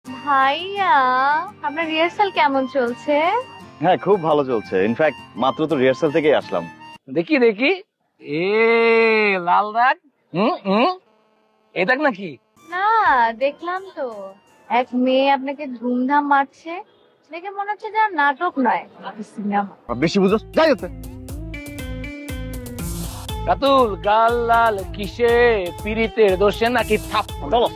ভাইয়া, আপনার রিহার্সাল কেমন চলছে? হ্যাঁ, খুব ভালো চলছে। ইনফ্যাক্ট মাত্র তো রিহার্সাল থেকেই আসলাম। দেখি দেখি। এ লাল দাগ। এ দাগ নাকি? না, দেখলাম তো এক মেয়ে আপনাকে ধুমধাম মারছে, দেখে মনে হচ্ছে যেন নাটক নয়, সিনেমা। বেশি বুঝো, যাই হতে। রাতুল, গাল লাল কিসে, পিরিতের দোষে নাকি থাপ? চলো।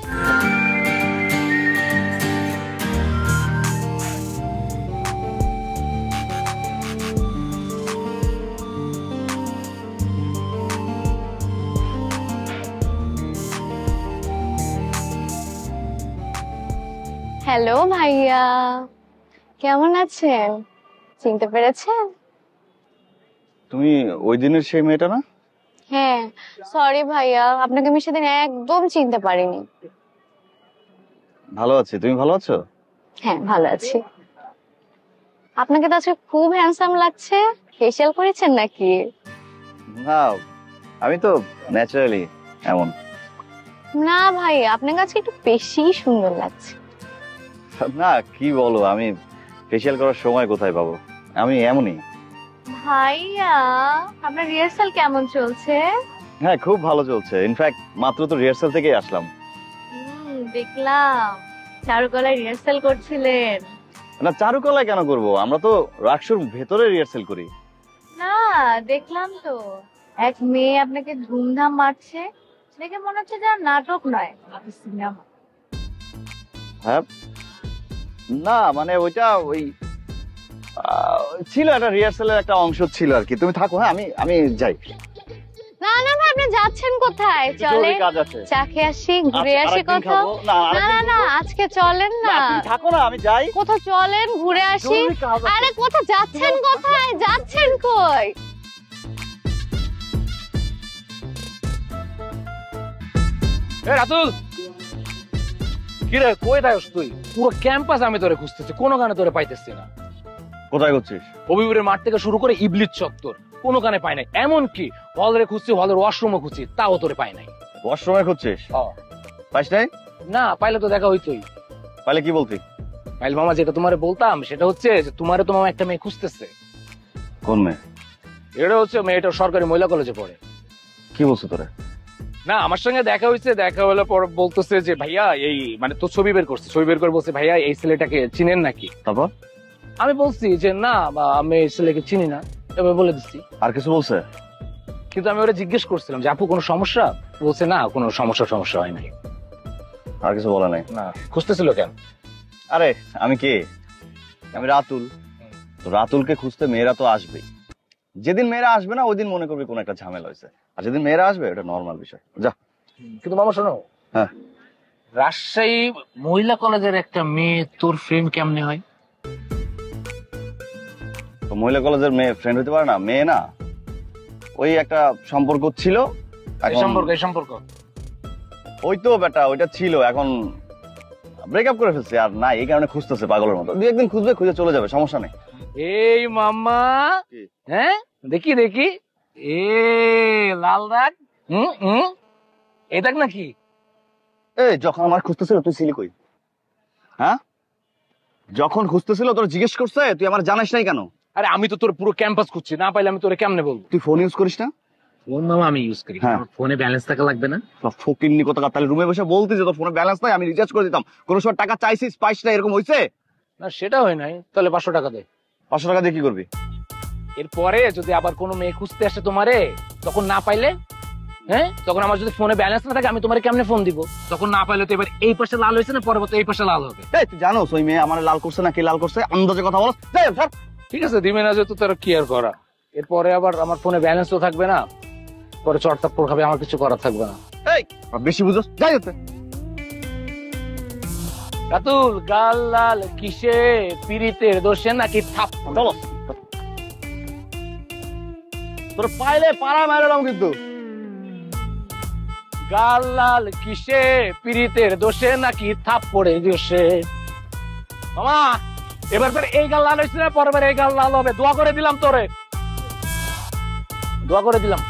হ্যালো ভাইয়া, কেমন আছেন? চিনতে পেরেছেন? তুমি ওই দিনের সেই মেয়েটা না? হ্যাঁ, সরি ভাইয়া, আপনাকে আমি সেদিন একদম চিনতে পারিনি। ভালো আছি, তুমি ভালো আছো? হ্যাঁ, ভালো আছি। আপনাকে তো আজকে খুব হ্যান্ডসাম লাগছে। ফেশিয়াল করেছেন নাকি? না, আমি তো ন্যাচারালি এমন। না ভাইয়া, আপনাকে আজকে একটু বেশি সুন্দর লাগছে। না, কি বলো, আমি ফেসিয়াল করার সময় কোথায় পাবো? আমি এমনই। ভাইয়া, আপনার রিহার্সাল কেমন চলছে? হ্যাঁ, খুব ভালো চলছে। ইনফ্যাক্ট মাত্র তো রিহার্সাল থেকেই আসলাম। দেখলাম চারুকলায় রিহার্সাল করছিলেন। না, চারুকলায় কেন করব? আমরা তো রাকসুর ভেতরে রিহার্সাল করি। না, দেখলাম তো এক মেয়ে আপনাকে ধুমধাম মারছে, দেখে মনে হচ্ছে যেন নাটক নয়, সিনেমা। হ্যাঁ, না মানে ওইটা ওই ছিল একটা রিহার্সালের একটা অংশ ছিল আর কি। তুমি থাকো, হ্যাঁ, আমি আমি যাই। না না ভাই, আপনি যাচ্ছেন কোথায়? চলেন, কাজ আছে। চা খেয়ে আসি, ঘুরে আচ্ছা, আসি আরেকদিন কোথাও। খাবো। না, না না না, আজকে চলেন না। তুমি থাকো না, আমি যাই। কোথাও চলেন, ঘুরে আসি। জরুরি কাজ আছে। আরে কোথায় যাচ্ছেন? কোথায় যাচ্ছেন? কই? এ রাতুল, কি রে, কই যাস তুই? পুরো ক্যাম্পাস আমি তোরে খুঁজতেছি, কোনো গানে তোরে পাইতেছি না। কোথায় করছিস? হবিবুরের মাঠ থেকে শুরু করে ইবলিচ চত্বর, কোনো গানে পাই নাই। এমনকি হলরে খুঁজছি, হলের ওয়াশরুমও খুঁজছি, তাও তোরে পাই নাই। ওয়াশরুমে খুঁজছিস? পাইস নাই? না, পাইলে তো দেখা হইতোই। পাইলে কি বলতি? পাইল মামা, যেটা তোমারে বলতাম সেটা হচ্ছে যে তোমারে তো মামা একটা মেয়ে খুঁজতেছে। কোন মেয়ে? এটা হচ্ছে মেয়েটা সরকারি মহিলা কলেজে পড়ে। কি বলছো তোরে? না, আমার সঙ্গে দেখা হয়েছে, দেখা হলে পর বলতেছে যে ভাইয়া এই মানে তো ছবি বের করছে, ছবি বের করে বলছে ভাইয়া এই ছেলেটাকে চিনেন নাকি? তারপর আমি বলছি যে না, আমি এই ছেলেকে চিনি না, এবার বলে দিচ্ছি। আর কিছু বলছে? কিন্তু আমি ওরা জিজ্ঞেস করছিলাম যে আপু কোনো সমস্যা? বলছে না, কোনো সমস্যা হয় নাই। আর কিছু বলা নাই? না। খুঁজতেছিল কেন? আরে আমি কে? আমি রাতুল। তো রাতুলকে খুঁজতে মেয়েরা তো আসবেই। যেদিন মেয়েরা আসবে না ওই দিন মনে করবি কোন একটা ঝামেলা হয়েছে, আর যেদিন মেয়েরা আসবে এটা নর্মাল বিষয়। যা। কিন্তু মামা শোনো, হ্যাঁ, রাজশাহী মহিলা কলেজের একটা মেয়ে তোর ফ্রেন্ড কেমনে হয়? তো মহিলা কলেজের মেয়ে ফ্রেন্ড হতে পারে না? মেয়ে না, ওই একটা সম্পর্ক ছিল। এই সম্পর্ক ওই তো বেটা, ওইটা ছিল, এখন ব্রেকআপ করে ফেলছে। আর না, এই কারণে খুঁজতেছে পাগলের মতো। দুই একদিন খুঁজবে, খুঁজে চলে যাবে, সমস্যা নেই। এই মামা, হ্যাঁ দেখি দেখি। এ লাল দাগ। এই দাগ নাকি? এই যখন আমার খুঁজতেছিল তুই ছিলি কই? হ্যাঁ, যখন খুঁজতেছিল তোর জিজ্ঞেস করছে, তুই আমার জানিস নাই কেন? আরে আমি তো তোর পুরো ক্যাম্পাস খুঁজছি, না পাইলে আমি তোরে কেমনে বলবো? তুই ফোন ইউজ করিস না? ফোন মামা আমি ইউজ করি, ফোনে ব্যালেন্স থাকা লাগবে না? ফকিন্নি কোথাকার, তাহলে রুমে বসে বলতি যে তোর ফোনে ব্যালেন্স নাই, আমি রিচার্জ করে দিতাম। কোন সময় টাকা চাইছিস, পাইস না, এরকম হয়েছে? না, সেটা হয় নাই। তাহলে 500 টাকা দে। 500 টাকা দিয়ে কি করবি? এরপরে যদি আবার কোনো মেয়ে খুঁজতে আসে তোমারে, তখন না পাইলে, হ্যাঁ তখন আমার যদি ফোনে ব্যালেন্স না থাকে আমি তোমারে কেমনে ফোন দিব? তখন না পাইলে তো এবার এই পাশে লাল হয়েছে না, পরবর্তী এই পাশে লাল হবে। এই তুই জানোস ওই মেয়ে আমার লাল করছে না কে লাল করছে? আন্দাজে কথা বল। যাই স্যার, ঠিক আছে, দিবে না যেহেতু তারা কেয়ার করা। এরপরে আবার আমার ফোনে ব্যালেন্সও থাকবে না, পরে চড়তাপ্পর খাবে, আমার কিছু করার থাকবে না। এই বেশি বুঝোস, যাই হতে। রাতুল, গাল লাল কিসে, পিরিতের দোষে নাকি থাপ? চলো, তোর পাইলে পাড়া মারালাম কিন্তু। গাল লাল কিসে, পিরিতের দোষে নাকি থাপ পড়ে দোষে? মামা, এবার ফের এই গাল লাল হয়েছে না, পরের বার এই গাল লাল হবে। দোয়া করে দিলাম তোরে, দোয়া করে দিলাম।